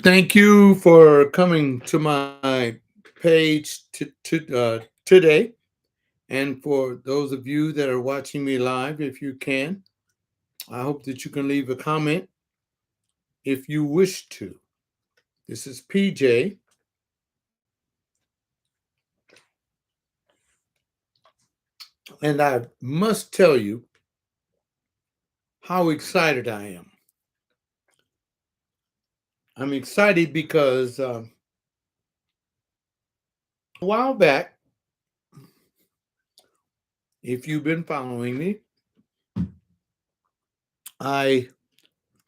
Thank you for coming to my page today. And for those of you that are watching me live, if you can, I hope that you can leave a comment if you wish to. This is PJ, and I must tell you how excited I am. I'm excited because a while back, if you've been following me, I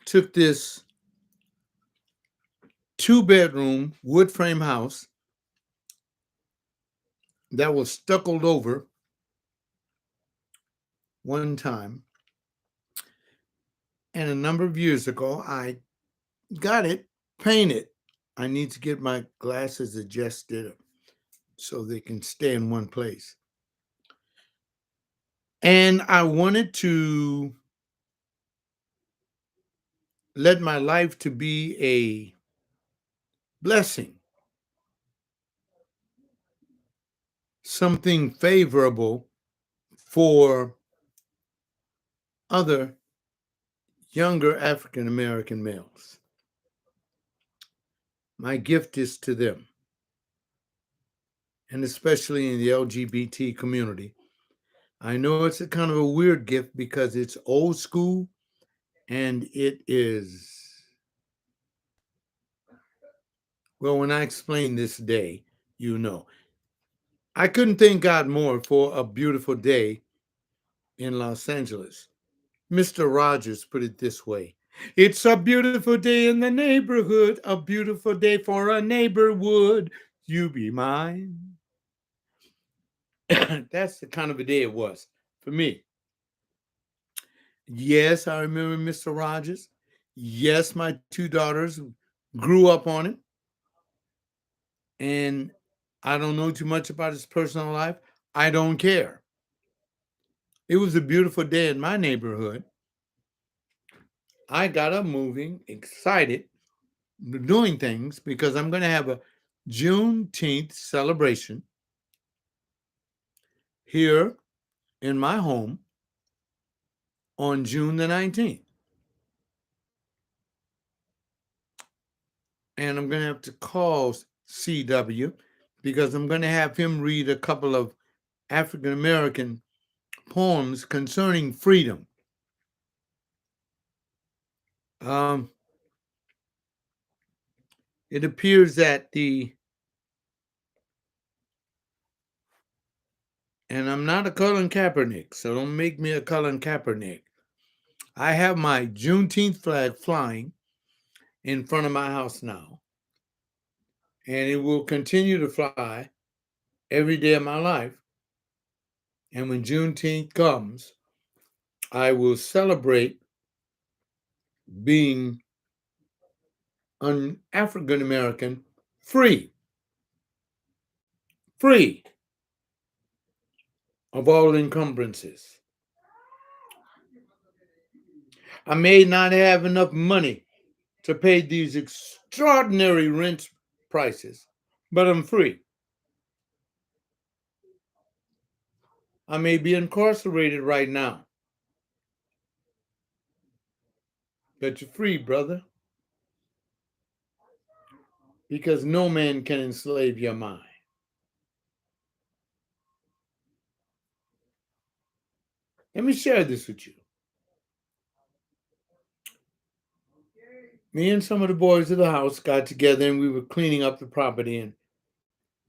took this two-bedroom wood frame house that was stuccoed over one time. And a number of years ago, I got it painted. I need to get my glasses adjusted so they can stay in one place. And I wanted to let my life to be a blessing, something favorable for other younger African American males. My gift is to them, and especially in the LGBT community. I know it's a kind of a weird gift because it's old school and it is, well, when I explain this day, you know. I couldn't thank God more for a beautiful day in Los Angeles. Mr. Rogers put it this way: it's a beautiful day in the neighborhood, a beautiful day for a neighbor. Would you be mine? That's the kind of a day it was for me. Yes, I remember Mr. Rogers. Yes, my two daughters grew up on it. And I don't know too much about his personal life. I don't care. It was a beautiful day in my neighborhood. I got up moving, excited, doing things because I'm going to have a Juneteenth celebration here in my home on June the 19th. And I'm going to have to call CW because I'm going to have him read a couple of African American poems concerning freedom. Um, it appears that and I'm not a Colin Kaepernick, so don't make me a Colin Kaepernick. I have my Juneteenth flag flying in front of my house now, and it will continue to fly every day of my life. And when Juneteenth comes, I will celebrate being an African American free, free of all encumbrances. I may not have enough money to pay these extraordinary rent prices, but I'm free. I may be incarcerated right now, but you're free, brother, because no man can enslave your mind. Let me share this with you. Me and some of the boys of the house got together and we were cleaning up the property, and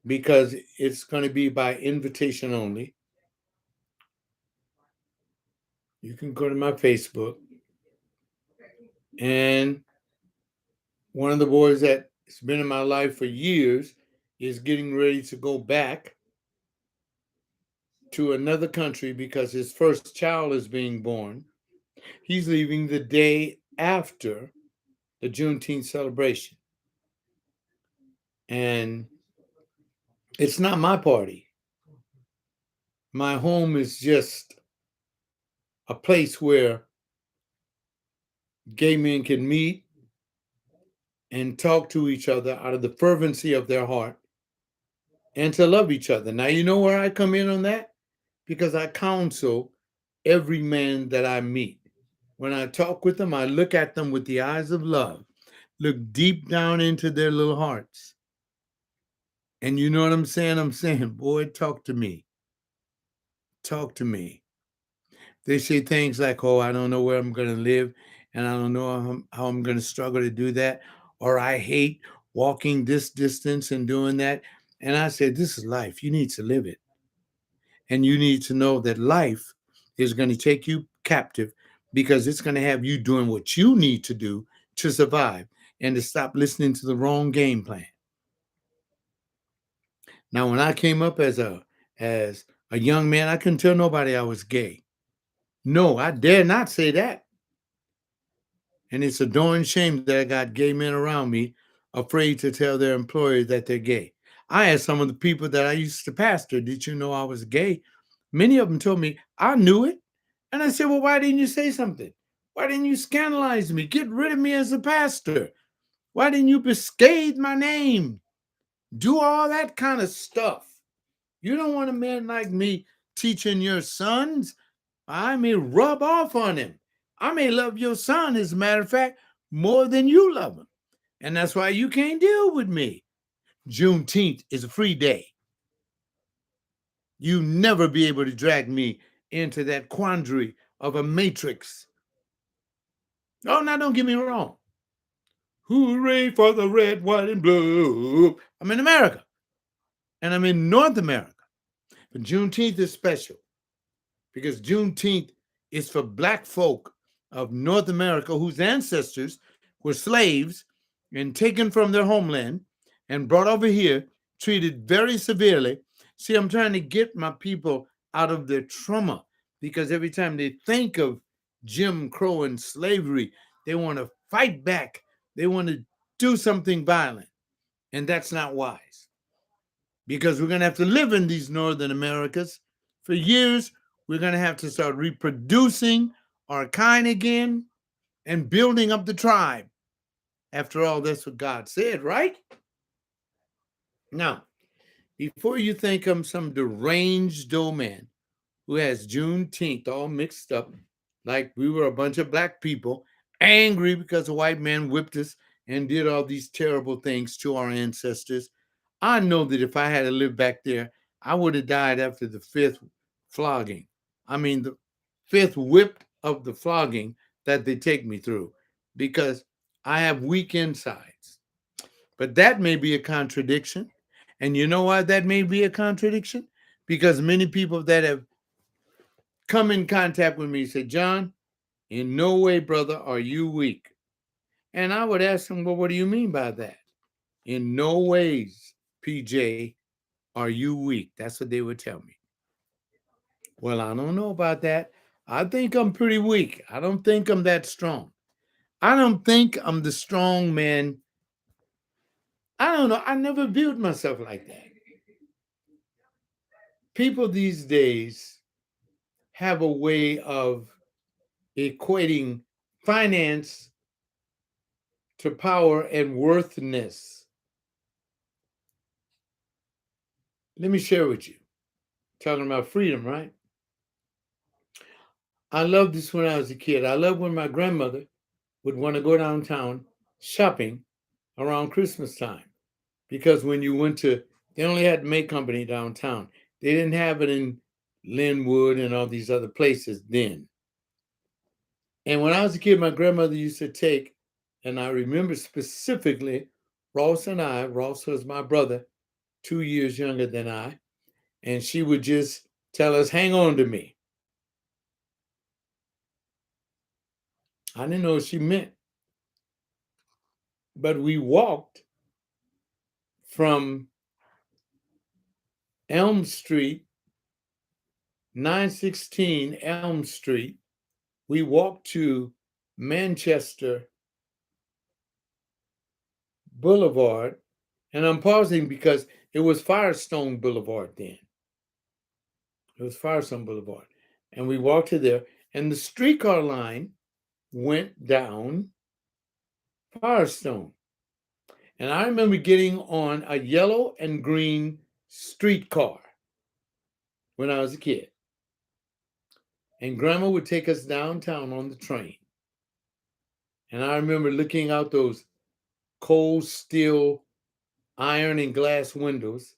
because it's going to be by invitation only, you can go to my Facebook, and one of the boys that's been in my life for years is getting ready to go back to another country because his first child is being born. He's leaving the day after the Juneteenth celebration. And it's not my party. My home is just a place where gay men can meet, and talk to each other out of the fervency of their heart and to love each other. Now, you know where I come in on that? Because I counsel every man that I meet. When I talk with them, I look at them with the eyes of love, look deep down into their little hearts. And you know what I'm saying? I'm saying, boy, talk to me. Talk to me. They say things like, oh, I don't know where I'm going to live, and I don't know how I'm going to struggle to do that, or I hate walking this distance and doing that. And I said, this is life. You need to live it. And you need to know that life is going to take you captive because it's going to have you doing what you need to do to survive and to stop listening to the wrong game plan. Now, when I came up as a young man, I couldn't tell nobody I was gay. No, I dare not say that. And it's a darn shame that I got gay men around me afraid to tell their employers that they're gay. I had some of the people that I used to pastor, did you know I was gay? Many of them told me, I knew it. And I said, well, why didn't you say something? Why didn't you scandalize me? Get rid of me as a pastor. Why didn't you bescade my name? Do all that kind of stuff. You don't want a man like me teaching your sons. I may rub off on him. I may love your son, as a matter of fact, more than you love him. And that's why you can't deal with me. Juneteenth is a free day. You never be able to drag me into that quandary of a matrix. Oh, now don't get me wrong. Hooray for the red, white, and blue. I'm in America. And I'm in North America. But Juneteenth is special because Juneteenth is for Black folk of North America whose ancestors were slaves and taken from their homeland and brought over here, treated very severely. See, I'm trying to get my people out of their trauma because every time they think of Jim Crow and slavery, they want to fight back. They want to do something violent. And that's not wise because we're going to have to live in these Northern Americas for years. We're going to have to start reproducing our kind again and building up the tribe. After all, that's what God said, right? Now, before you think I'm some deranged old man who has Juneteenth all mixed up, like we were a bunch of black people angry because a white man whipped us and did all these terrible things to our ancestors, I know that if I had to live back there, I would have died after the fifth flogging. I mean, the fifth whip of the flogging that they take me through because I have weak insides. But that may be a contradiction. And you know why that may be a contradiction? Because many people that have come in contact with me say, John, in no way, brother, are you weak. And I would ask them, well, what do you mean by that? In no ways, PJ, are you weak? That's what they would tell me. Well, I don't know about that. I think I'm pretty weak. I don't think I'm that strong. I don't think I'm the strong man. I don't know. I never viewed myself like that. People these days have a way of equating finance to power and worthiness. Let me share with you. Talking about freedom, right? I loved this when I was a kid. I loved when my grandmother would want to go downtown shopping around Christmas time. Because when you went to, they only had May Company downtown. They didn't have it in Linwood and all these other places then. And when I was a kid, my grandmother used to take, and I remember specifically, Ross and I, Ross was my brother, 2 years younger than I, and she would just tell us, hang on to me. I didn't know what she meant. But we walked from Elm Street, 916 Elm Street. We walked to Manchester Boulevard. And I'm pausing because it was Firestone Boulevard then. It was Firestone Boulevard. And we walked to there, and the streetcar line went down Firestone. And I remember getting on a yellow and green streetcar when I was a kid. And Grandma would take us downtown on the train. And I remember looking out those cold steel iron and glass windows,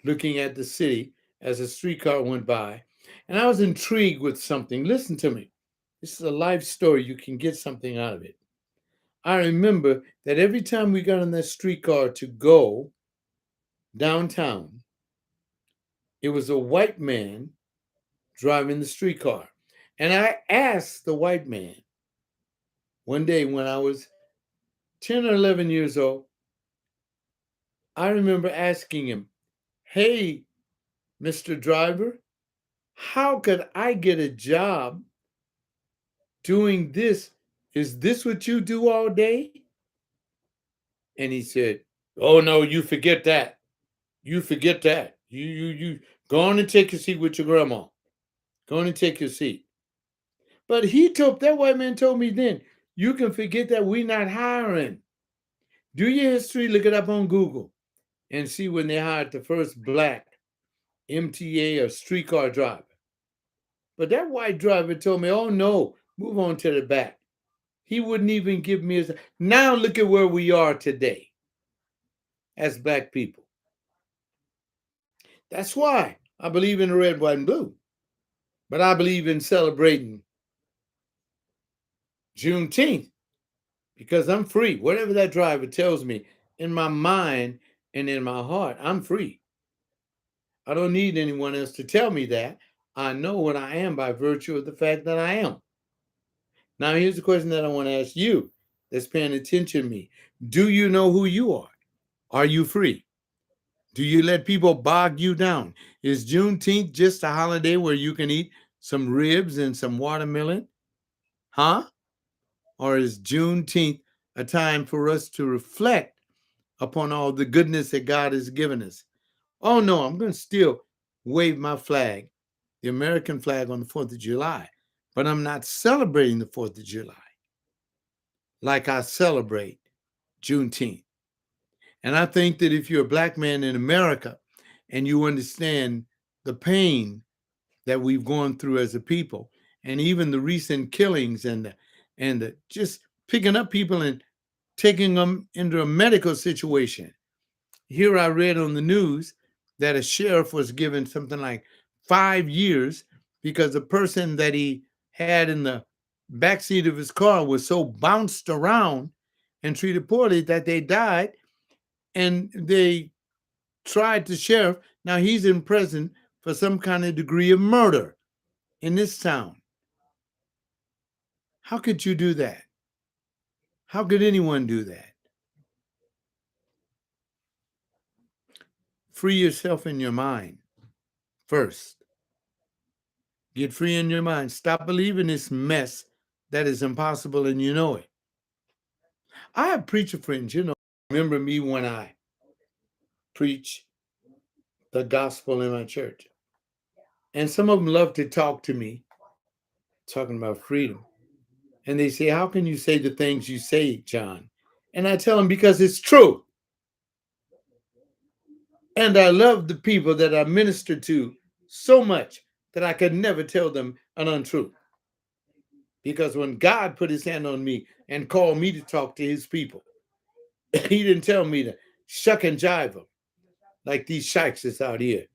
looking at the city as a streetcar went by. And I was intrigued with something. Listen to me. This is a life story. You can get something out of it. I remember that every time we got on that streetcar to go downtown, it was a white man driving the streetcar. And I asked the white man one day when I was 10 or 11 years old, I remember asking him, "Hey, Mr. Driver, how could I get a job doing this? Is this what you do all day?" And he said, "Oh no, you forget that. You forget that. You go on and take your seat with your grandma. Go on and take your seat." But that white man told me then, "You can forget that we're not hiring. Do your history, look it up on Google, and see when they hired the first black MTA or streetcar driver." But that white driver told me, "Oh no, move on to the back." He wouldn't even give me his. Now look at where we are today as black people. That's why I believe in the red, white, and blue. But I believe in celebrating Juneteenth because I'm free. Whatever that driver tells me in my mind and in my heart, I'm free. I don't need anyone else to tell me that. I know what I am by virtue of the fact that I am. Now, here's the question that I want to ask you that's paying attention to me. Do you know who you are? Are you free? Do you let people bog you down? Is Juneteenth just a holiday where you can eat some ribs and some watermelon? Huh? Or is Juneteenth a time for us to reflect upon all the goodness that God has given us? Oh no, I'm going to still wave my flag, the American flag on the 4th of July, but I'm not celebrating the 4th of July like I celebrate Juneteenth. And I think that if you're a black man in America and you understand the pain that we've gone through as a people, and even the recent killings and the just picking up people and taking them into a medical situation. Here I read on the news that a sheriff was given something like 5 years because the person that he had in the backseat of his car was so bounced around and treated poorly that they died. And they tried the sheriff. Now he's in prison for some kind of degree of murder in this town. How could you do that? How could anyone do that? Free yourself in your mind first. Get free in your mind. Stop believing this mess that is impossible and you know it. I have preacher friends, remember me when I preach the gospel in my church. And some of them love to talk to me, talking about freedom. And they say, "How can you say the things you say, John?" And I tell them, because it's true. And I love the people that I minister to so much that I could never tell them an untruth. Because when God put his hand on me and called me to talk to his people, he didn't tell me to shuck and jive them like these shikes that's out here.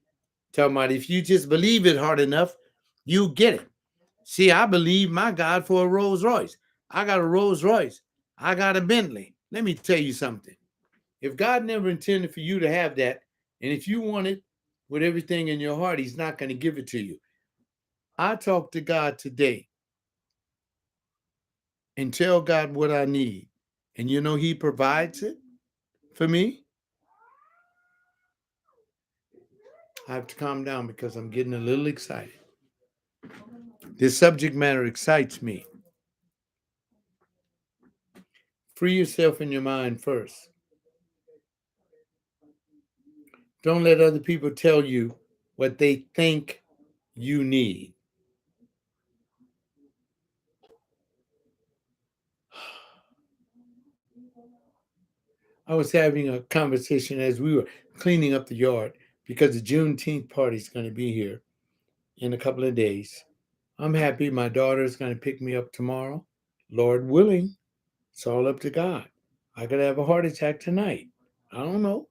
Talking about if you just believe it hard enough, you get it. See, I believe my God for a Rolls Royce. I got a Rolls Royce. I got a Bentley. Let me tell you something. If God never intended for you to have that, and if you want it with everything in your heart, he's not going to give it to you. I talk to God today and tell God what I need. And he provides it for me. I have to calm down because I'm getting a little excited. This subject matter excites me. Free yourself in your mind first. Don't let other people tell you what they think you need. I was having a conversation as we were cleaning up the yard because the Juneteenth party is going to be here in a couple of days. I'm happy my daughter is going to pick me up tomorrow. Lord willing, it's all up to God. I could have a heart attack tonight. I don't know.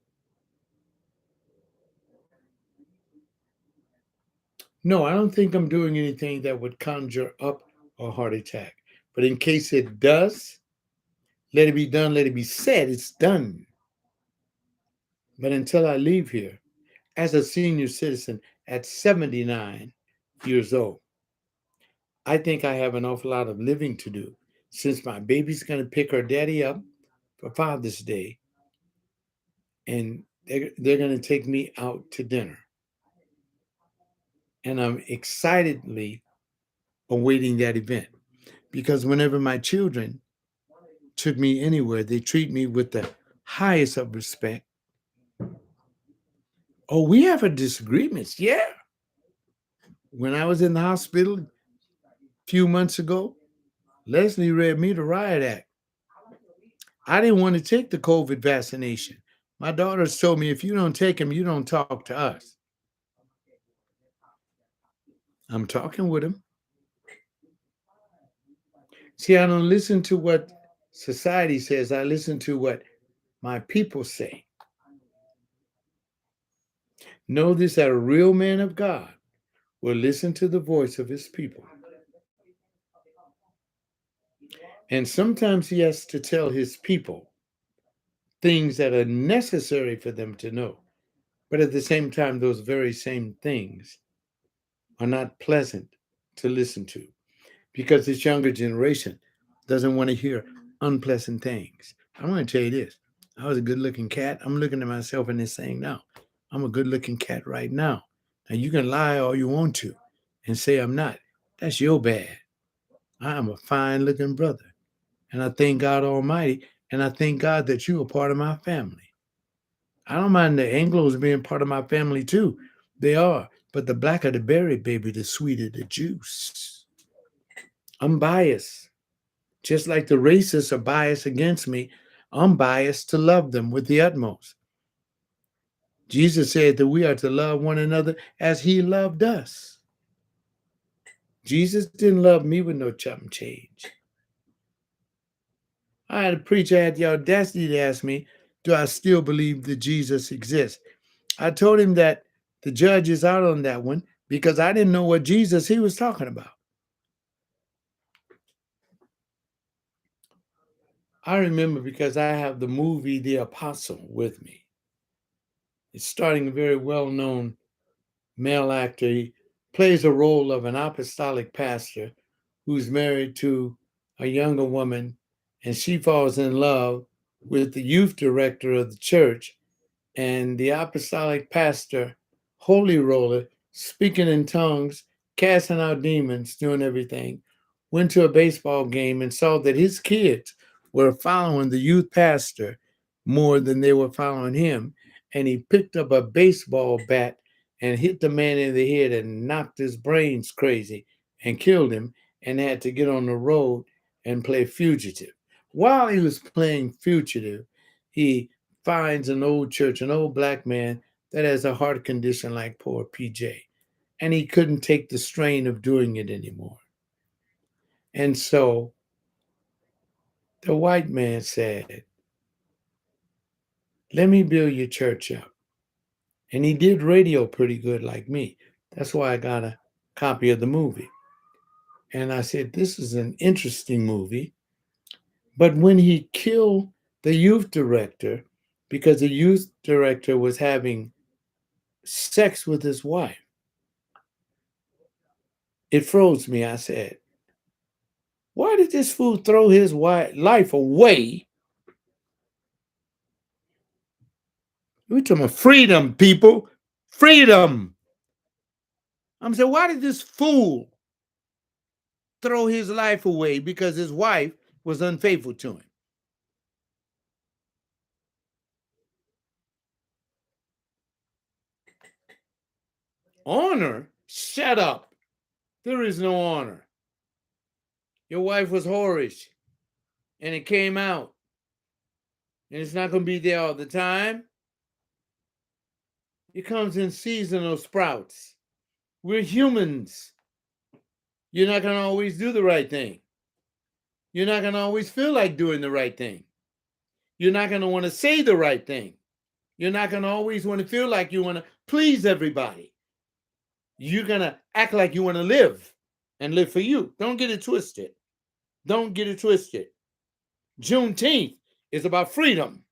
No, I don't think I'm doing anything that would conjure up a heart attack. But in case it does, let it be done, let it be said, it's done. But until I leave here, as a senior citizen at 79 years old, I think I have an awful lot of living to do since my baby's going to pick her daddy up for Father's Day and they're going to take me out to dinner. And I'm excitedly awaiting that event because whenever my children took me anywhere, they treat me with the highest of respect. Oh, we have a disagreements. Yeah. When I was in the hospital a few months ago, Leslie read me the riot act. I didn't want to take the COVID vaccination. My daughters told me if you don't take them, you don't talk to us. I'm talking with them. See, I don't listen to what society says. I listen to what my people say. Know this, that a real man of God will listen to the voice of his people. And sometimes he has to tell his people things that are necessary for them to know. But at the same time, those very same things are not pleasant to listen to because this younger generation doesn't want to hear unpleasant things. I want to tell you this. I was a good looking cat. I'm looking at myself in this thing now. I'm a good looking cat right now. Now, you can lie all you want to and say I'm not. That's your bad. I am a fine looking brother. And I thank God Almighty. And I thank God that you are part of my family. I don't mind the Anglos being part of my family too. They are. But the blacker the berry, baby, the sweeter the juice. I'm biased. Just like the racists are biased against me, I'm biased to love them with the utmost. Jesus said that we are to love one another as he loved us. Jesus didn't love me with no chop and change. I had a preacher had the audacity to ask me, do I still believe that Jesus exists? I told him that the judge is out on that one because I didn't know what Jesus he was talking about. I remember because I have the movie The Apostle with me. It's starring a very well-known male actor. He plays a role of an apostolic pastor who's married to a younger woman, and she falls in love with the youth director of the church. And the apostolic pastor, holy roller, speaking in tongues, casting out demons, doing everything, went to a baseball game and saw that his kids were following the youth pastor more than they were following him. And he picked up a baseball bat and hit the man in the head and knocked his brains crazy and killed him and had to get on the road and play fugitive. While he was playing fugitive, he finds an old church, an old black man that has a heart condition like poor PJ. And he couldn't take the strain of doing it anymore. And so the white man said, let me build your church up. And he did radio pretty good like me. That's why I got a copy of the movie. And I said, this is an interesting movie. But when he killed the youth director, because the youth director was having sex with his wife, it froze me. I said, why did this fool throw his life away? We're talking about freedom, people. Freedom. I'm saying, why did this fool throw his life away because his wife was unfaithful to him? Honor? Shut up. There is no honor. Your wife was whorish, and it came out. And it's not going to be there all the time. It comes in seasonal sprouts. We're humans. You're not going to always do the right thing. You're not going to always feel like doing the right thing. You're not going to want to say the right thing. You're not going to always want to feel like you want to please everybody. You're going to act like you want to live and live for you. Don't get it twisted. Don't get it twisted. Juneteenth is about freedom.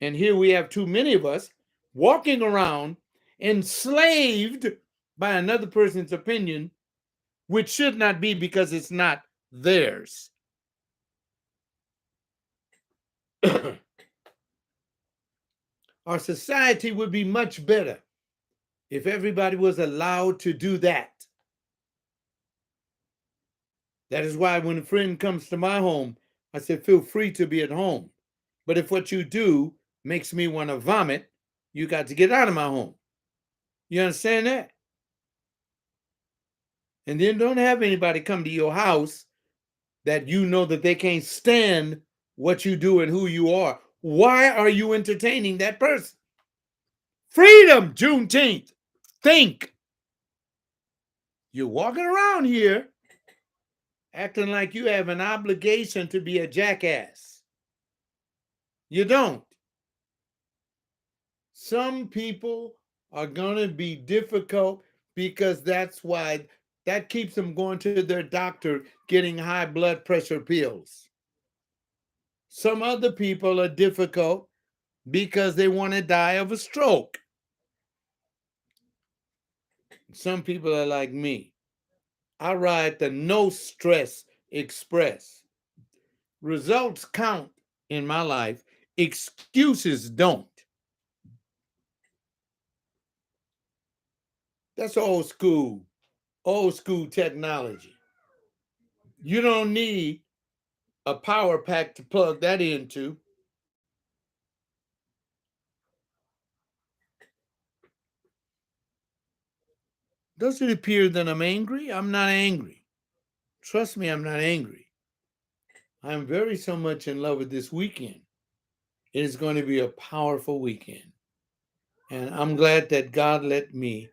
And here we have too many of us walking around enslaved by another person's opinion, which should not be because it's not theirs. Our society would be much better if everybody was allowed to do that. That is why when a friend comes to my home, I said, feel free to be at home. But if what you do makes me want to vomit, you got to get out of my home. You understand that? And then don't have anybody come to your house that you know that they can't stand what you do and who you are. Why are you entertaining that person? Freedom, Juneteenth. Think. You're walking around here acting like you have an obligation to be a jackass. You don't. Some people are going to be difficult because that's why that keeps them going to their doctor getting high blood pressure pills. Some other people are difficult because they want to die of a stroke. Some people are like me. I ride the no stress express. Results count in my life, excuses don't. That's old school technology. You don't need a power pack to plug that into. Does it appear that I'm angry? I'm not angry. Trust me, I'm not angry. I'm very so much in love with this weekend. It is going to be a powerful weekend. And I'm glad that God let me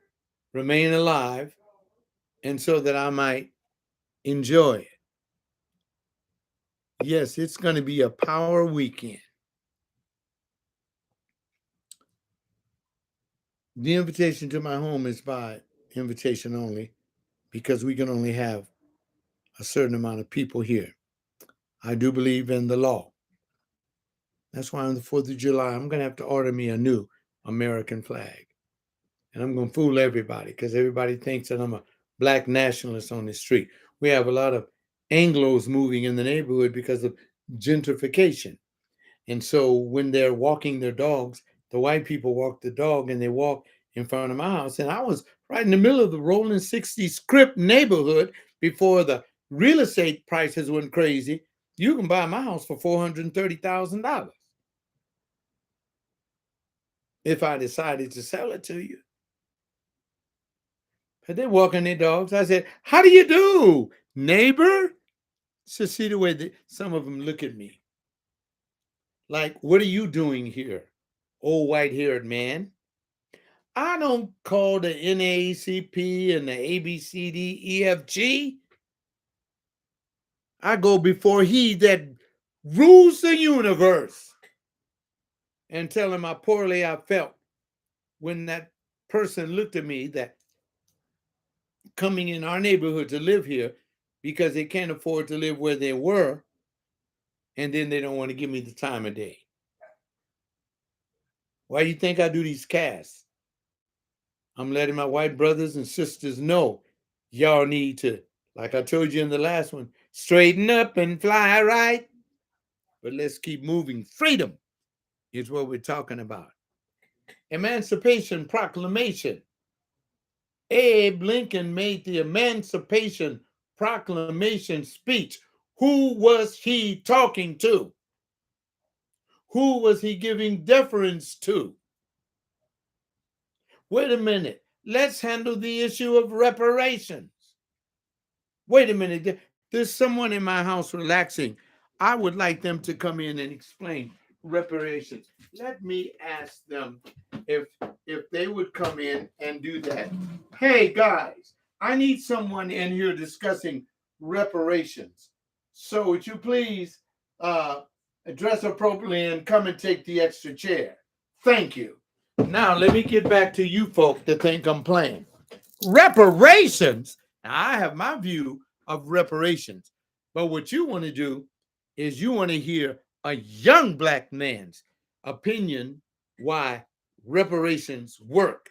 remain alive and so that I might enjoy it. Yes, it's going to be a power weekend. The invitation to my home is by invitation only because we can only have a certain amount of people here. I do believe in the law. That's why on the 4th of July, I'm going to have to order me a new American flag. And I'm going to fool everybody because everybody thinks that I'm a black nationalist on the street. We have a lot of Anglos moving in the neighborhood because of gentrification. And so when they're walking their dogs, the white people walk the dog and they walk in front of my house. And I was right in the middle of the rolling 60s script neighborhood before the real estate prices went crazy. You can buy my house for $430,000 if I decided to sell it to you. But they're walking their dogs. I said, how do you do, neighbor? So see the way that some of them look at me. Like, what are you doing here, old white-haired man? I don't call the NAACP and the ABCDEFG. I go before he that rules the universe and tell him how poorly I felt when that person looked at me that coming in our neighborhood to live here because they can't afford to live where they were, and then they don't want to give me the time of day. Why do you think I do these casts? I'm letting my white brothers and sisters know y'all need to, like I told you in the last one, straighten up and fly right. But let's keep moving. Freedom is what we're talking about. Emancipation Proclamation. Abe Lincoln made the Emancipation Proclamation speech. Who was he talking to? Who was he giving deference to? Wait a minute. Let's handle the issue of reparations. Wait a minute. There's someone in my house relaxing. I would like them to come in and explain reparations. Let me ask them if if they would come in and do that. Hey guys, I need someone in here discussing reparations. So would you please uh, address appropriately and come and take the extra chair? Thank you. Now let me get back to you folk that think I'm playing. Reparations. Now, I have my view of reparations, but what you want to do is you want to hear a young black man's opinion why reparations work.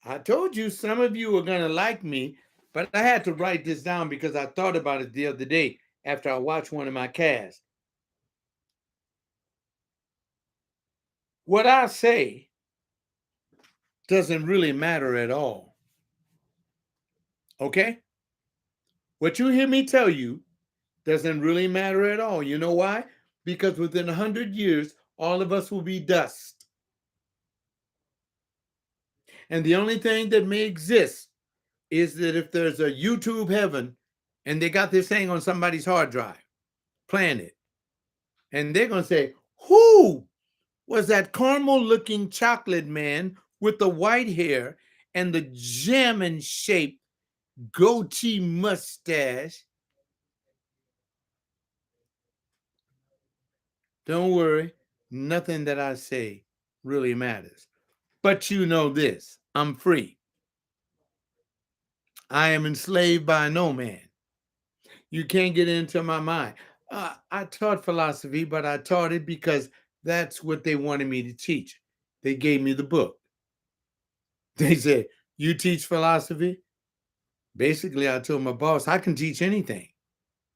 I told you some of you are going to like me, but I had to write this down because I thought about it the other day after I watched one of my casts. What I say doesn't really matter at all. Okay? What you hear me tell you doesn't really matter at all. You know why? Because within 100 years, all of us will be dust. And the only thing that may exist is that if there's a YouTube heaven and they got this thing on somebody's hard drive, playing it, and they're going to say, who was that caramel looking chocolate man with the white hair and the jamming shaped goatee mustache? Don't worry, nothing that I say really matters. But you know this, I'm free. I am enslaved by no man. You can't get into my mind. I taught philosophy, but I taught it because that's what they wanted me to teach. They gave me the book. They said, you teach philosophy? Basically, I told my boss, I can teach anything.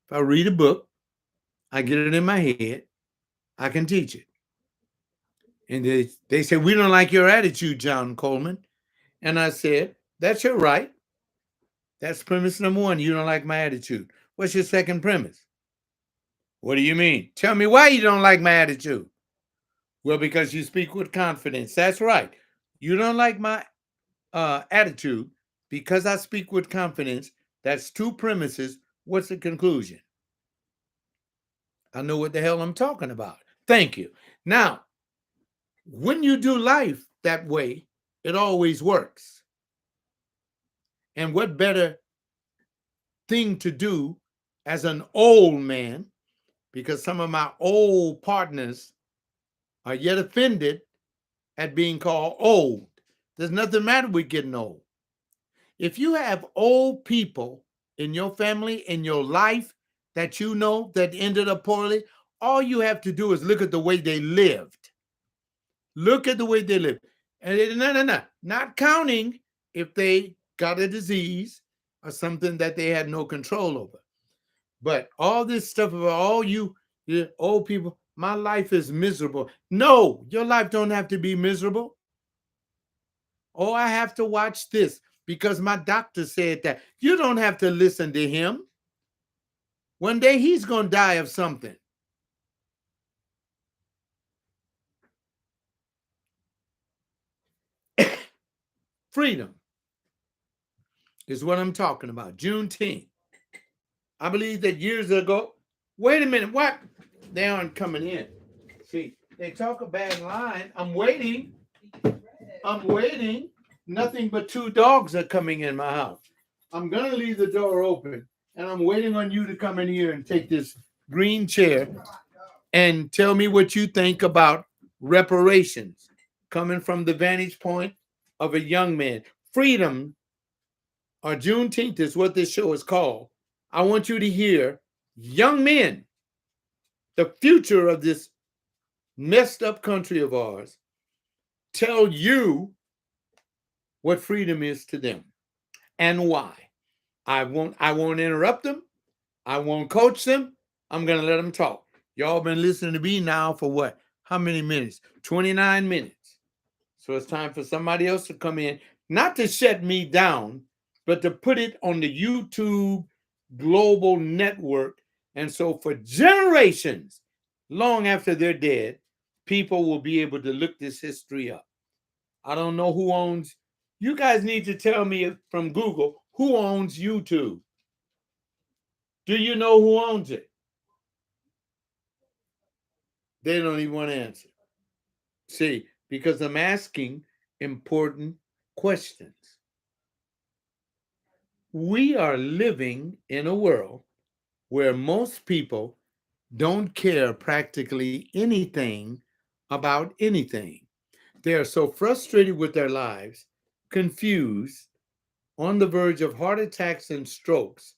If I read a book, I get it in my head, I can teach it. And they said, we don't like your attitude, John Coleman. And I said, that's your right. That's premise number one. You don't like my attitude. What's your second premise? What do you mean? Tell me why you don't like my attitude. Well, because you speak with confidence. That's right. You don't like my attitude because I speak with confidence. That's two premises. What's the conclusion? I know what the hell I'm talking about. Thank you. Now, when you do life that way, it always works. And what better thing to do as an old man, because some of my old partners are yet offended at being called old. There's nothing matter with getting old. If you have old people in your family, in your life that you know that ended up poorly, all you have to do is look at the way they lived. Look at the way they lived. And no. Not counting if they got a disease or something that they had no control over. But all this stuff about all you old people, my life is miserable. No, your life don't have to be miserable. Oh, I have to watch this because my doctor said that. You don't have to listen to him. One day he's going to die of something. Freedom is what I'm talking about. Juneteenth. I believe that years ago. Wait a minute. What? They aren't coming in. See, they talk a bad line. I'm waiting. I'm waiting. Nothing but two dogs are coming in my house. I'm going to leave the door open and I'm waiting on you to come in here and take this green chair and tell me what you think about reparations coming from the vantage point of a young man. Freedom, or Juneteenth is what this show is called. I want you to hear young men, the future of this messed up country of ours, tell you what freedom is to them and why. I won't interrupt them. I won't coach them. I'm going to let them talk. Y'all been listening to me now for what? How many minutes? 29 minutes. So it's time for somebody else to come in, not to shut me down, but to put it on the YouTube global network. And so for generations, long after they're dead, people will be able to look this history up. I don't know who owns. You guys need to tell me from Google who owns YouTube. Do you know who owns it? They don't even want to answer. See, because I'm asking important questions. We are living in a world where most people don't care practically anything about anything. They are so frustrated with their lives, confused, on the verge of heart attacks and strokes,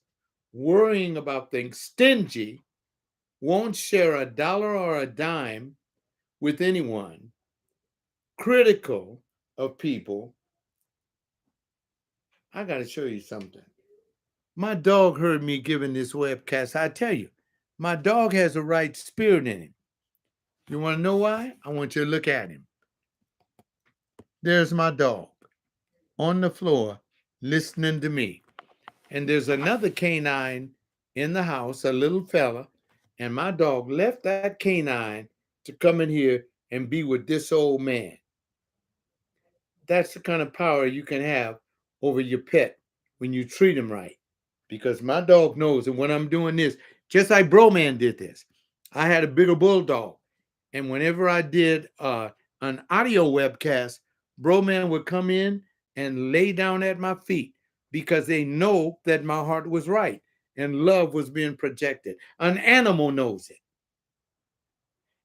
worrying about things, stingy, won't share a dollar or a dime with anyone, critical of people. I got to show you something. My dog heard me giving this webcast. I tell you, my dog has a right spirit in him. You want to know why? I want you to look at him. There's my dog on the floor listening to me. And there's another canine in the house, a little fella, and my dog left that canine to come in here and be with this old man. That's the kind of power you can have over your pet when you treat him right. Because my dog knows that when I'm doing this, just like Broman did this, I had a bigger bulldog. And whenever I did an audio webcast, Broman would come in and lay down at my feet because they know that my heart was right and love was being projected. An animal knows it.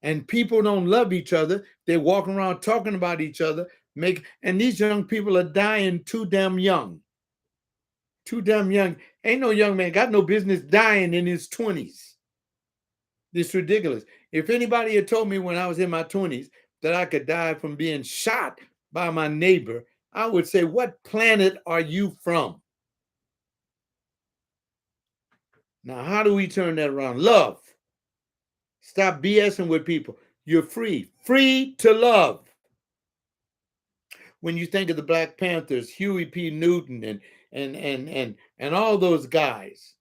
And people don't love each other. They walk around talking about each other, and these young people are dying too damn young. Too damn young. Ain't no young man got no business dying in his 20s. It's ridiculous. If anybody had told me when I was in my 20s that I could die from being shot by my neighbor, I would say, what planet are you from? Now, how do we turn that around? Love. Stop BSing with people. You're free. Free to love. When you think of the Black Panthers, Huey P. Newton and all those guys,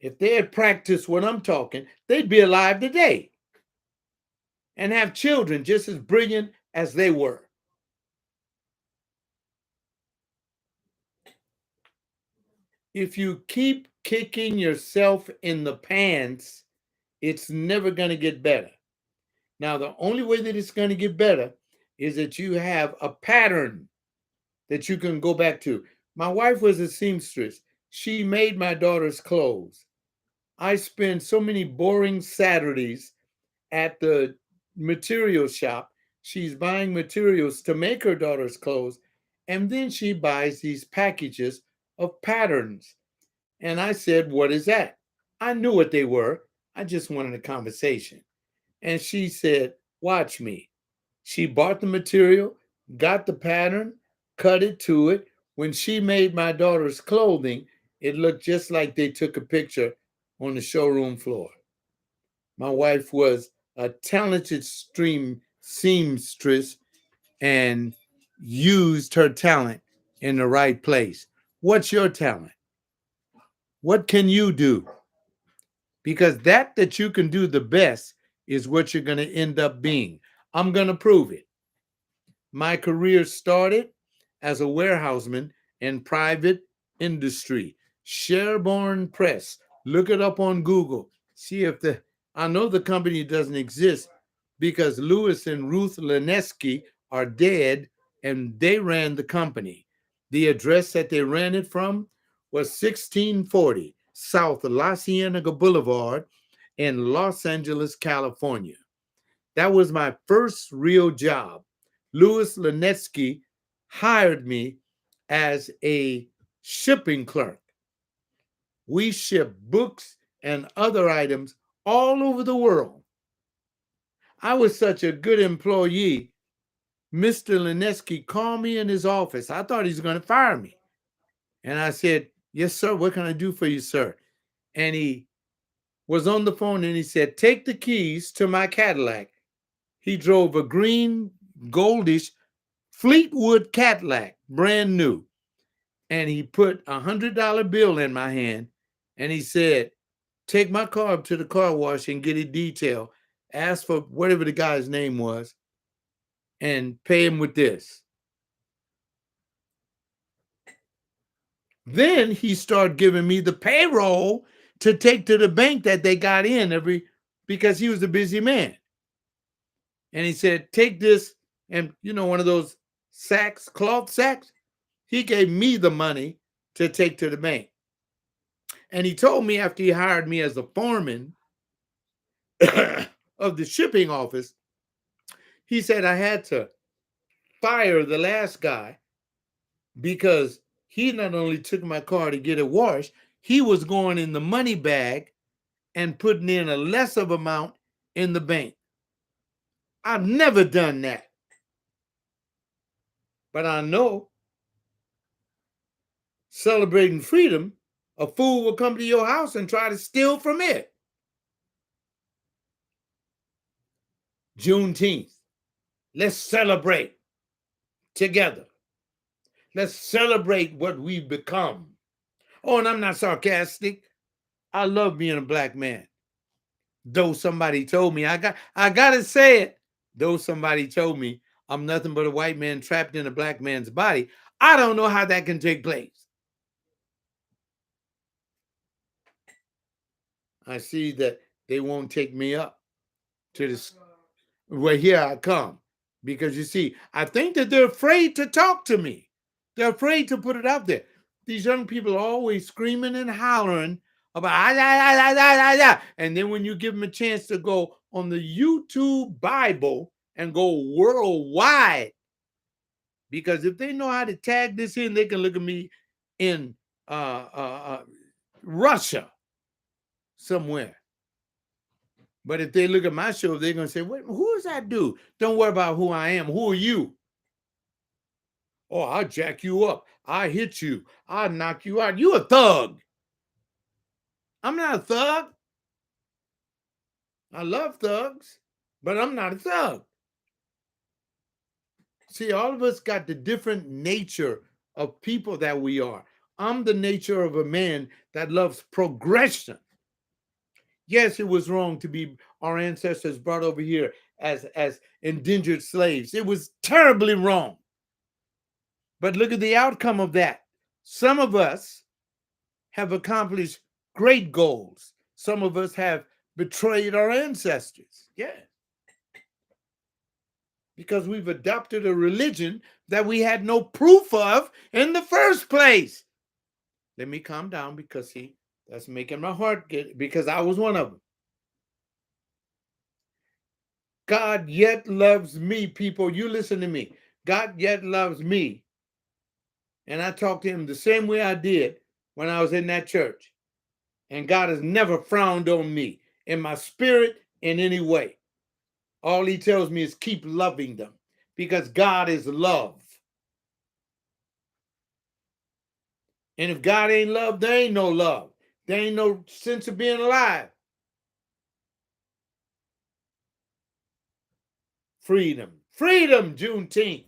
if they had practiced what I'm talking, they'd be alive today and have children just as brilliant as they were. If you keep kicking yourself in the pants, it's never going to get better. Now, the only way that it's going to get better is that you have a pattern that you can go back to. My wife was a seamstress. She made my daughter's clothes. I spend so many boring Saturdays at the material shop. She's buying materials to make her daughter's clothes, and then she buys these packages of patterns. And I said, "What is that?" I knew what they were. I just wanted a conversation. And she said, "Watch me." She bought the material, got the pattern, cut it to it. When she made my daughter's clothing, it looked just like they took a picture on the showroom floor. My wife was a talented stream seamstress and used her talent in the right place. What's your talent? What can you do? Because that you can do the best is what you're going to end up being. I'm going to prove it. My career started as a warehouseman in private industry. Sherborne Press. Look it up on Google. See if I know the company doesn't exist because Louis and Ruth Linesky are dead and they ran the company. The address that they ran it from was 1640 South La Cienega Boulevard in Los Angeles, California. That was my first real job. Louis Linesky hired me as a shipping clerk. We ship books and other items all over the world. I was such a good employee. Mr. Linesky called me in his office. I thought he was going to fire me. And I said, "Yes, sir. What can I do for you, sir?" And he was on the phone and he said, "Take the keys to my Cadillac." He drove a green, goldish Fleetwood Cadillac, brand new. And he put $100 bill in my hand and he said, "Take my car up to the car wash and get it detailed. Ask for whatever the guy's name was and pay him with this." Then he started giving me the payroll to take to the bank that they got in because he was a busy man. And he said, take this, and one of those sacks, cloth sacks. He gave me the money to take to the bank. And he told me after he hired me as a foreman of the shipping office, he said I had to fire the last guy because he not only took my car to get it washed, he was going in the money bag and putting in a less of amount in the bank. I've never done that. But I know celebrating freedom, a fool will come to your house and try to steal from it. Juneteenth. Let's celebrate together. Let's celebrate what we've become. Oh, and I'm not sarcastic. I love being a black man. Though somebody told me, I gotta say it. Though somebody told me I'm nothing but a white man trapped in a black man's body, I don't know how that can take place. I see that they won't take me up to this. Well, here I come. Because you see, I think that they're afraid to talk to me. They're afraid to put it out there. These young people are always screaming and hollering about, and then when you give them a chance to go on the YouTube Bible and go worldwide, because if they know how to tag this in, they can look at me in Russia somewhere. But if they look at my show, they're going to say, who is that dude? Don't worry about who I am. Who are you? Oh, I'll jack you up. I'll hit you. I'll knock you out. You a thug. I'm not a thug. I love thugs, but I'm not a thug. See, all of us got the different nature of people that we are. I'm the nature of a man that loves progression. Yes, it was wrong to be our ancestors brought over here as indentured slaves. It was terribly wrong. But look at the outcome of that. Some of us have accomplished great goals. Some of us have betrayed our ancestors. Yeah. Because we've adopted a religion that we had no proof of in the first place. Let me calm down because, see, that's making my heart get, because I was one of them. God yet loves me, people. You listen to me. God yet loves me. And I talk to him the same way I did when I was in that church. And God has never frowned on me in my spirit in any way. All he tells me is keep loving them because God is love. And if God ain't love, there ain't no love. There ain't no sense of being alive. Freedom. Freedom, Juneteenth.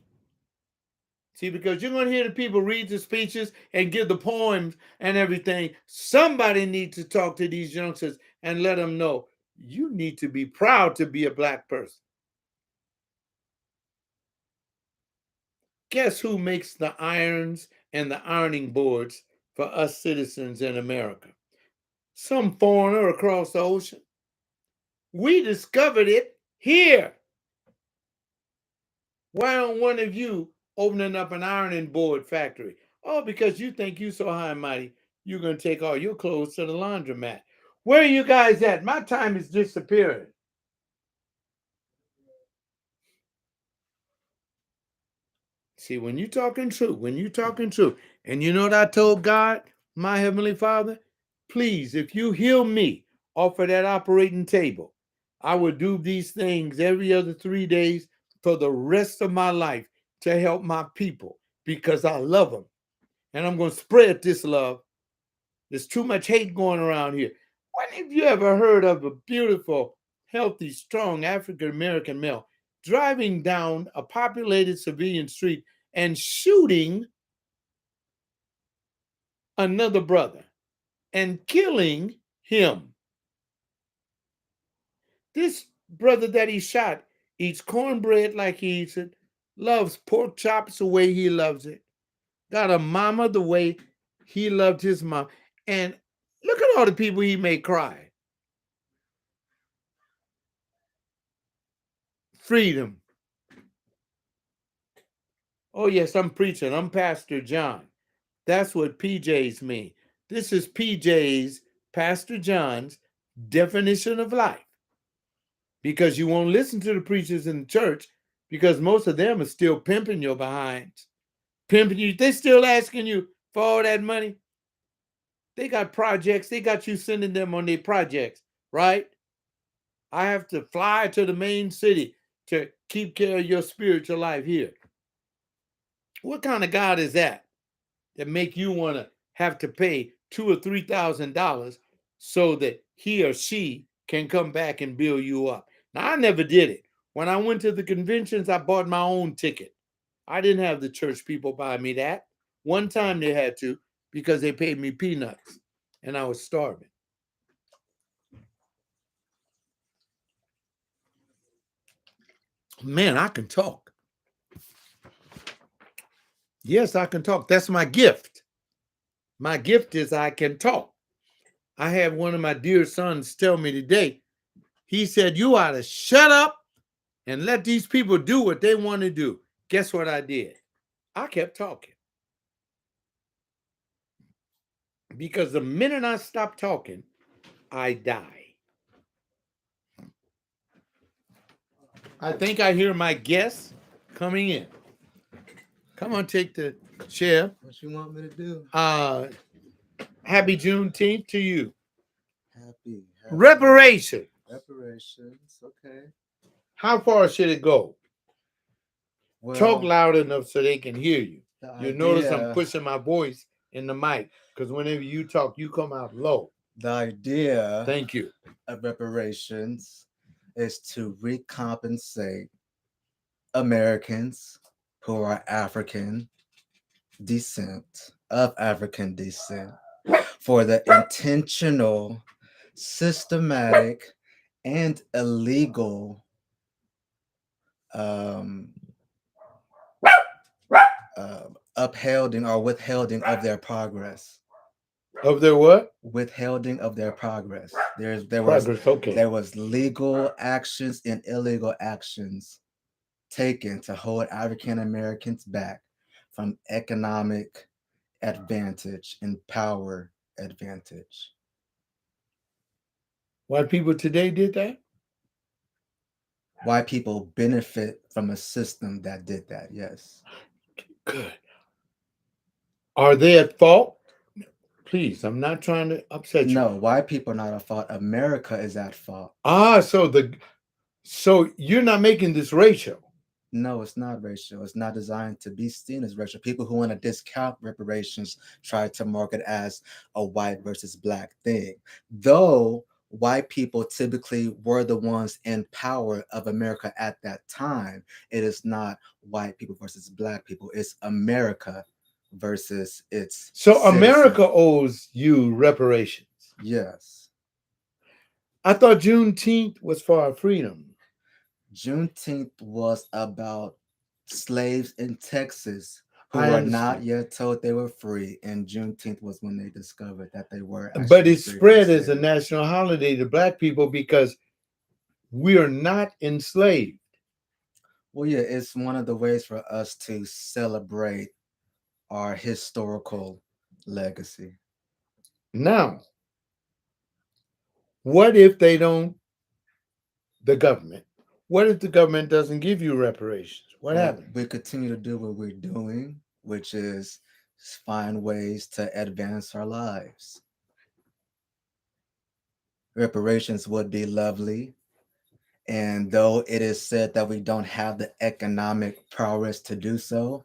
See, because you're going to hear the people read the speeches and give the poems and everything. Somebody needs to talk to these youngsters and let them know you need to be proud to be a black person. Guess who makes the irons and the ironing boards for us citizens in America? Some foreigner across the ocean. We discovered it here. Why don't one of you opening up an ironing board factory? Oh, because you think you so high and mighty, you're going to take all your clothes to the laundromat. Where are you guys at? My time is disappearing. See, when you're talking truth, and you know what I told God, my Heavenly Father? Please, if you heal me off of that operating table, I will do these things every other 3 days for the rest of my life to help my people because I love them. And I'm going to spread this love. There's too much hate going around here. When have you ever heard of a beautiful, healthy, strong African American male driving down a populated civilian street and shooting another brother and killing him? This brother that he shot eats cornbread like he eats it, loves pork chops the way he loves it, got a mama the way he loved his mom. And look at all the people he made cry. freedom. Oh, yes, I'm preaching. I'm Pastor John. That's what PJs mean. This is PJ's, Pastor John's definition of life. Because you won't listen to the preachers in the church because most of them are still pimping your behinds. Pimping you. They still asking you for all that money. They got projects. They got you sending them on their projects, right? I have to fly to the main city to keep care of your spiritual life here. What kind of God is that make you want to have to pay $2,000 or $3,000 so that he or she can come back and build you up? Now, I never did it. When I went to the conventions, I bought my own ticket. I didn't have the church people buy me that. One time they had to because they paid me peanuts and I was starving. Man, I can talk. Yes, I can talk. That's my gift. My gift is I can talk. I had one of my dear sons tell me today, he said, you ought to shut up and let these people do what they want to do. Guess what I did? I kept talking. Because the minute I stopped talking, I die. I think I hear my guests coming in. Come on, take the chair. What you want me to do? Happy Juneteenth to you. Happy. Reparations. Reparations. Okay. How far should it go? Well, talk loud enough so they can hear you. You notice I'm idea, pushing my voice in the mic because whenever you talk, you come out low. the idea Thank you. of reparations is to recompensate Americans who are of African descent, for the intentional, systematic, and illegal um, upholding or withholding of their progress. Of their what? Withholding of their progress. Progress, okay. There was legal actions and illegal actions taken to hold African Americans back from economic advantage and power advantage. White people today did that? White people benefit from a system that did that, yes. Good. Are they at fault? Please, I'm not trying to upset you. No, white people are not at fault. America is at fault. So you're not making this racial. No, it's not racial. It's not designed to be seen as racial. People who want to discount reparations try to market as a white versus black thing. Though white people typically were the ones in power of America at that time, it is not white people versus black people. It's America versus its So America citizen. owes you reparations. Yes. I thought Juneteenth was for our freedom. Juneteenth was about slaves in Texas who I were not understand. yet told they were free, and Juneteenth was when they discovered that they were But actually it's free from spread as a slavery. national holiday to black people because we are not enslaved. Well, yeah, it's one of the ways for us to celebrate our historical legacy. Now, what if they don't, the government? What if the government doesn't give you reparations? What Well, happens? we continue to do what we're doing, which is find ways to advance our lives. Reparations would be lovely. And though it is said that we don't have the economic prowess to do so,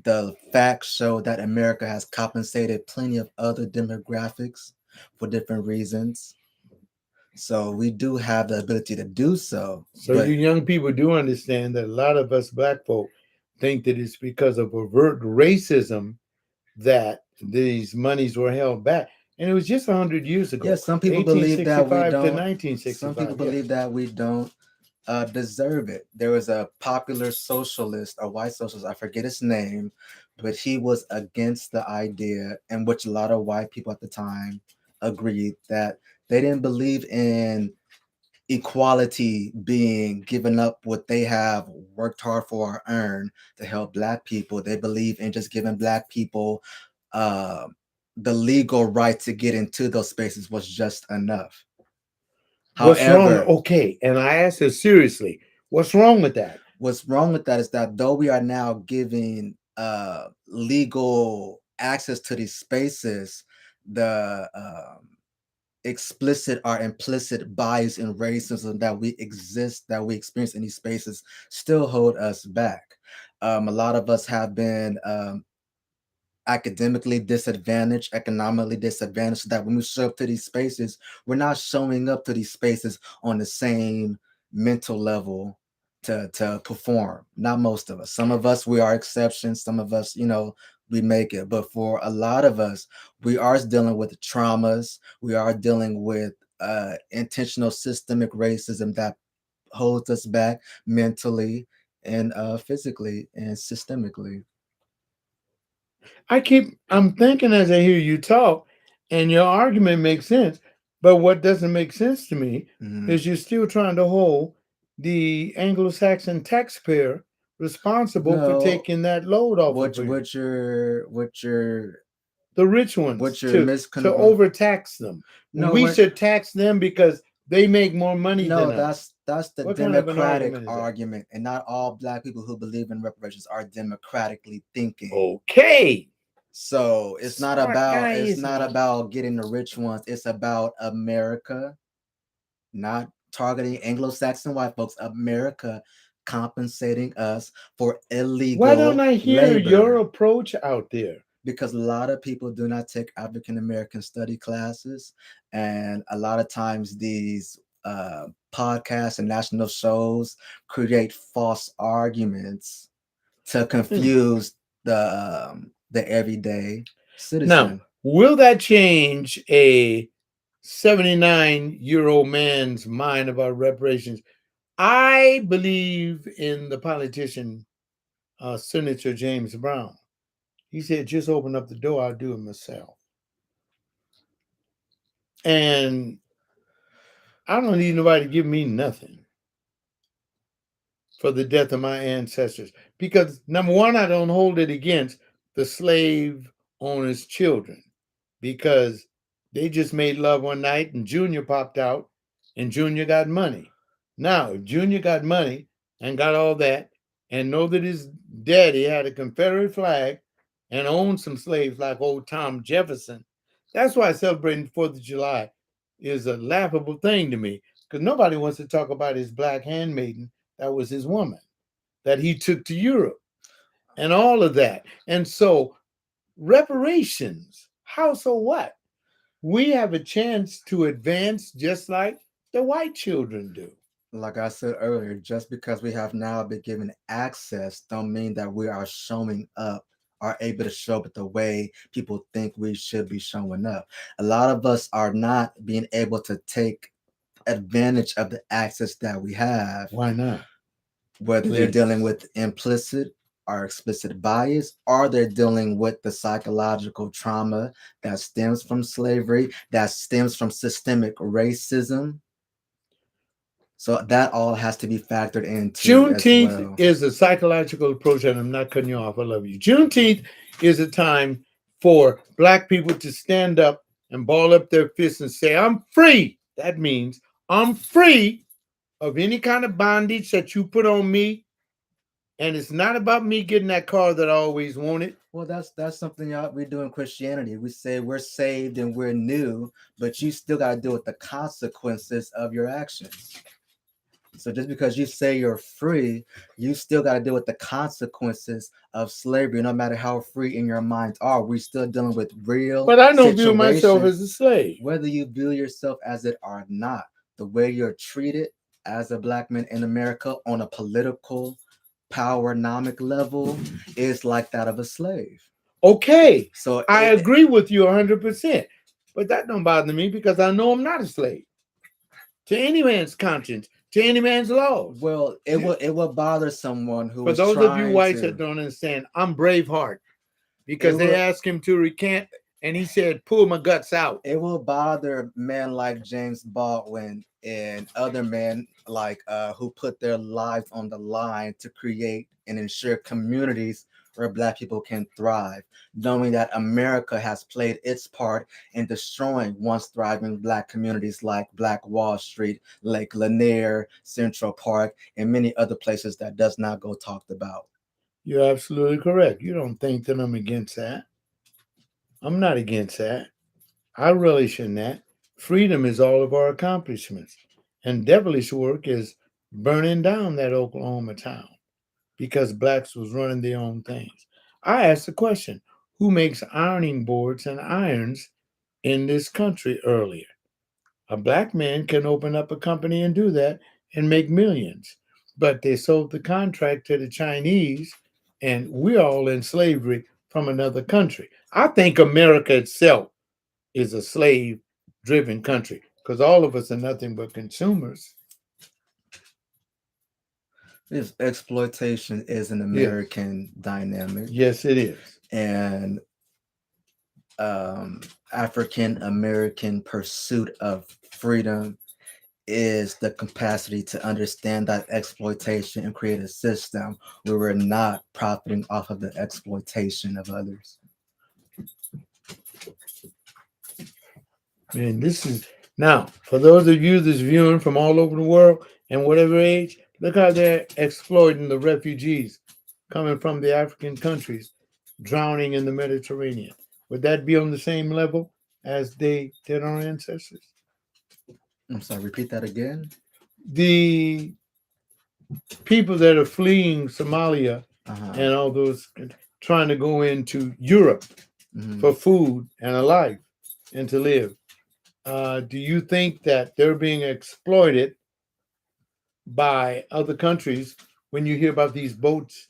the facts show that America has compensated plenty of other demographics for different reasons. So we do have the ability to do so. So But you young people do understand that a lot of us black folk think that it's because of overt racism that these monies were held back. And it was just 100 years ago, yes, some people believe that we 1865 to don't. Some people 1965. Yeah. believe that we don't deserve it. There was a popular socialist, a white socialist, I forget his name, but he was against the idea, in which a lot of white people at the time agreed that they didn't believe in equality being given up what they have worked hard for or earned to help black people. They believe in just giving black people uh, the legal right to get into those spaces was just enough. What's wrong? However, Okay, and I asked her seriously, what's wrong with that? what's wrong with that is that though we are now giving legal access to these spaces, the explicit or implicit bias and racism that we experience in these spaces still hold us back. A lot of us have been academically disadvantaged, economically disadvantaged, so that when we show up to these spaces, we're not showing up to these spaces on the same mental level to perform. Not most of us. Some of us, we are exceptions. Some of us, we make it. But for a lot of us, we are dealing with traumas. We are dealing with intentional systemic racism that holds us back mentally and physically and systemically. I'm thinking as I hear you talk, and your argument makes sense. But what doesn't make sense to me Mhm. is you're still trying to hold the Anglo-Saxon taxpayer responsible for No, taking that load off of what him, what you're what you're the rich ones, what you're to miscon overtax them. no We what should tax them because they make more money no than us. that's the What kind of an democratic argument is that? argument, and not all black people who believe in reparations are democratically thinking. Okay, So smart guy it's isn't not he? about getting the rich ones, it's about America, not targeting Anglo-Saxon white folks, America compensating us for Why don't illegal I hear your labor. approach out there? Because a lot of people do not take African American study classes, and a lot of times these podcasts and national shows create false arguments to Hmm. confuse the everyday Now, citizen. will that change a 79-year-old man's mind about reparations? I believe in the politician, Senator James Brown. He said, just open up the door, I'll do it myself. And I don't need nobody to give me nothing for the death of my ancestors. Because number one, I don't hold it against the slave owners' children because they just made love one night and Junior popped out and Junior got money. Now, if Junior got money and got all that and know that his daddy had a Confederate flag and owned some slaves like old Tom Jefferson, that's why celebrating the 4th of July is a laughable thing to me because nobody wants to talk about his black handmaiden that was his woman that he took to Europe and all of that. And so, reparations, how so what? We have a chance to advance just like the white children do. Like I said earlier, just because we have now been given access don't mean that we are showing up, are able to show up the way people think we should be showing up. A lot of us are not being able to take advantage of the access that we have, Why not? whether they're dealing Please. with implicit or explicit bias, or they're dealing with the psychological trauma that stems from slavery, that stems from systemic racism. So that all has to be factored into as Juneteenth well. is a psychological approach, and I'm not cutting you off. I love you. Juneteenth is a time for Black people to stand up and ball up their fists and say, I'm free. That means I'm free of any kind of bondage that you put on me. And it's not about me getting that car that I always wanted. Well, that's something y'all we do in Christianity. We say we're saved and we're new, but you still got to deal with the consequences of your actions. So just because you say you're free, you still got to deal with the consequences of slavery. No matter how free in your mind are, we're still dealing with real But I don't view myself situations, as a slave. whether you view yourself as it or not. The way you're treated as a black man in America on a political, power-nomic level is like that of a slave. Okay, So I agree with you 100%. But that don't bother me because I know I'm not a slave to any man's conscience, to any man's laws. well, it will bother someone who For is those of you trying whites that to. don't understand, I'm Braveheart It because they will asked him to recant and he said, pull my guts out. it will bother men like James Baldwin and other men like who put their lives on the line to create and ensure communities where Black people can thrive, knowing that America has played its part in destroying once thriving Black communities like Black Wall Street, Lake Lanier, Central Park, and many other places that does not go talked about. You're absolutely correct. You don't think that I'm against that. I'm not against that. I relish in that. Freedom is all of our accomplishments. And devilish work is burning down that Oklahoma town because blacks was running their own things. I asked the question, who makes ironing boards and irons in this country earlier? A black man can open up a company and do that and make millions. But they sold the contract to the Chinese, and we're all in slavery from another country. I think America itself is a slave driven country because all of us are nothing but consumers. This exploitation is an Yes, American dynamic, yes, it is. and African American pursuit of freedom is the capacity to understand that exploitation and create a system where we're not profiting off of the exploitation of others. And this is now for those of you that's viewing from all over the world and whatever age, look how they're exploiting the refugees coming from the African countries, drowning in the Mediterranean. Would that be on the same level as they did our ancestors? I'm sorry, repeat that again. The people that are fleeing Somalia Uh-huh. and all those trying to go into Europe Mhm. for food and a life and to live. Do you think that they're being exploited by other countries when you hear about these boats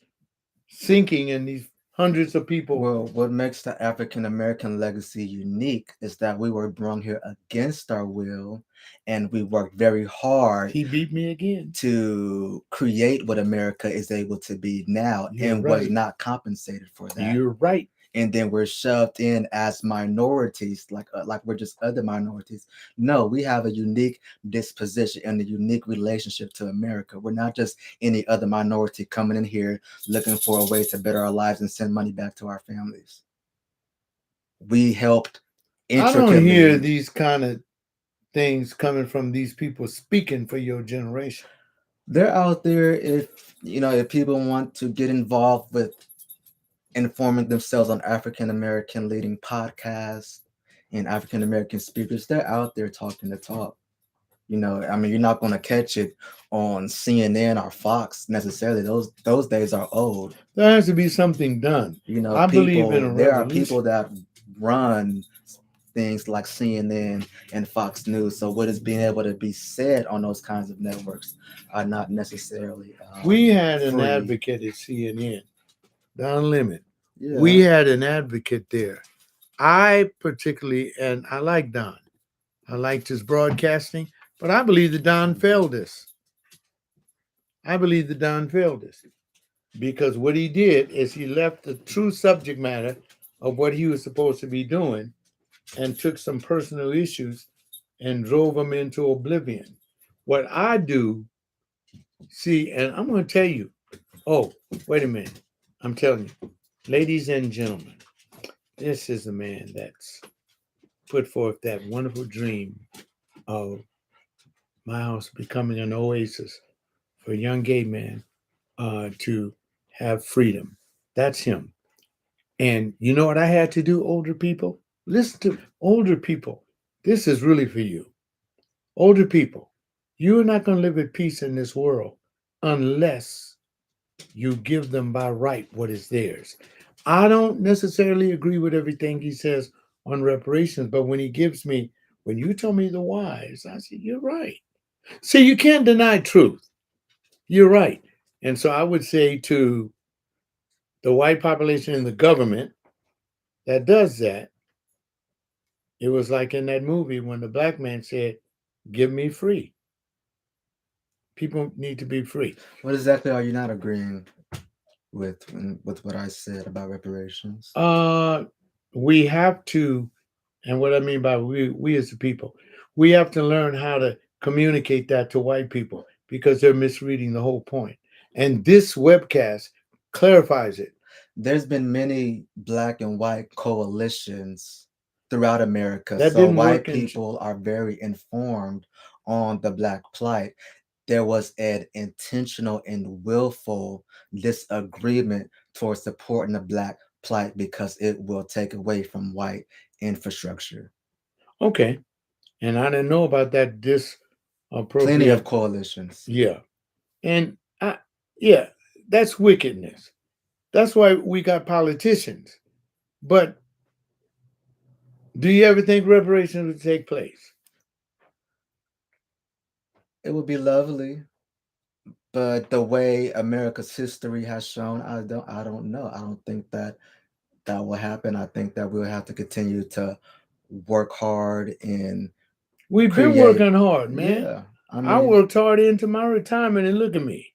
sinking and these hundreds of people? Well, what makes the African American legacy unique is that we were brought here against our will, and we worked very hard He beat me again. to create what America is able to be now You're and was right. not compensated for that. You're right. And then we're shoved in as minorities, like we're just other minorities. No, we have a unique disposition and a unique relationship to America. We're not just any other minority coming in here looking for a way to better our lives and send money back to our families. We helped I don't hear intricately. these kind of things coming from these people speaking for your generation. They're out there if people want to get involved with informing themselves on African American leading podcasts and African American speakers. They're out there talking the talk. I mean, you're not going to catch it on CNN or Fox necessarily. Those days are old. There has to be something done. I believe in People a there are people revolution. that run things like CNN and Fox News. So what is being able to be said on those kinds of networks are not necessarily We had an free. advocate at CNN, Don Lemon. We Yeah. had an advocate there. I particularly, and I like Don. I liked his broadcasting, but I believe that Don failed us. I believe that Don failed us because what he did is he left the true subject matter of what he was supposed to be doing and took some personal issues and drove them into oblivion. What I do, see, and I'm going to tell you, oh, wait a minute. I'm telling you, ladies and gentlemen, this is a man that's put forth that wonderful dream of my house becoming an oasis for a young gay man to have freedom. That's him. And you know what I had to do, older people? Listen to older people. This is really for you. Older people, you are not going to live at peace in this world unless you give them by right what is theirs. I don't necessarily agree with everything he says on reparations, but when you tell me the whys, I said, you're right. See, you can't deny truth. You're right. And so I would say to the white population in the government that does that, it was like in that movie when the black man said, give me free. People need to be free. What exactly are you not agreeing with what I said about reparations? Uh, we have to, and what I mean by we as the people, we have to learn how to communicate that to white people because they're misreading the whole point. And this webcast clarifies it. There's been many black and white coalitions throughout America, That so didn't white work in. people are very informed on the black plight. There was an intentional and willful disagreement towards supporting the black plight because it will take away from white infrastructure. Okay. And I didn't know about that Plenty of disappropriate. coalitions. Yeah. And yeah, that's wickedness. That's why we got politicians. But do you ever think reparations would take place? It would be lovely, but the way America's history has shown, I don't know. I don't think that that will happen. I think that we'll have to continue to work hard and We've been create. working hard, man. Yeah, I I mean, worked hard into my retirement, and look at me.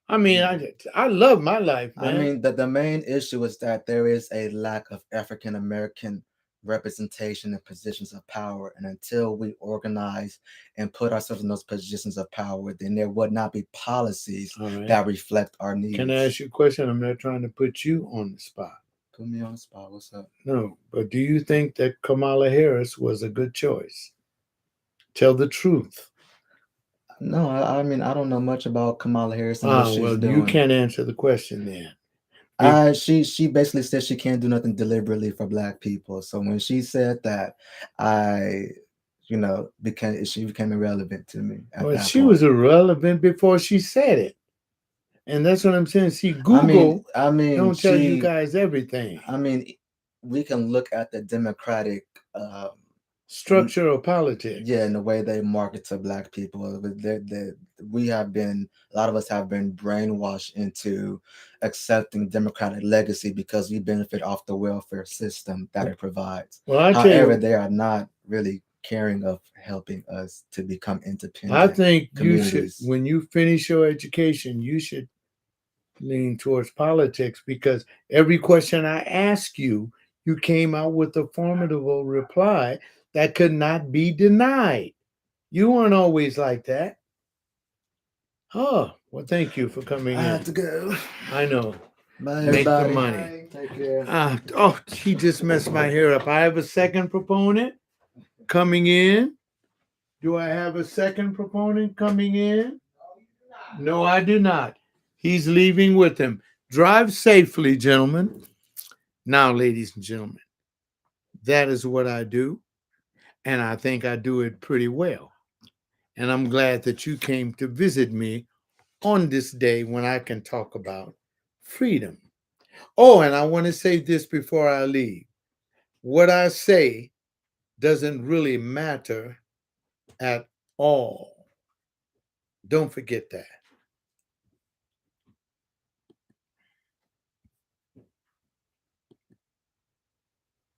I mean, yeah. I love my life, I man. mean, the main issue is that there is a lack of African American representation in positions of power. And until we organize and put ourselves in those positions of power, then there would not be policies All right. that reflect our Can I needs. ask you a question? I'm not trying to put you on the spot. Put me on the spot. What's up? No, but do you think that Kamala Harris was a good choice? Tell the truth. No, I mean, I don't know much about Kamala Harris and what Ah, she's well, you doing. can't answer the question then. Be- She basically said she can't do nothing deliberately for black people. So when she said that, I she became irrelevant to me at well, that she was point. irrelevant before she said it. And that's what I'm saying. See, I mean, Google I mean, don't tell you she, guys everything. I mean, we can look at the Democratic, Structure of yeah, politics. in the way they market to black people. We have been, a lot of us have been brainwashed into accepting Democratic legacy because we benefit off the welfare system that it provides. Well, I tell However, you, they are not really caring of helping us to become I independent think you should, communities. when you finish your education, you should lean towards politics because every question I ask you, you came out with a formidable reply that could not be denied. You weren't always like that. Oh, well, thank you for coming I have in. to go. I know. Bye, Make the everybody. money. Take care. Oh, he just messed my hair up. I have a second proponent coming in. Do I have a second proponent coming in? No, I do not. He's leaving with him. Drive safely, gentlemen. Now, ladies and gentlemen, that is what I do, and I think I do it pretty well. And I'm glad that you came to visit me on this day when I can talk about freedom. Oh, and I want to say this before I leave. What I say doesn't really matter at all. Don't forget that.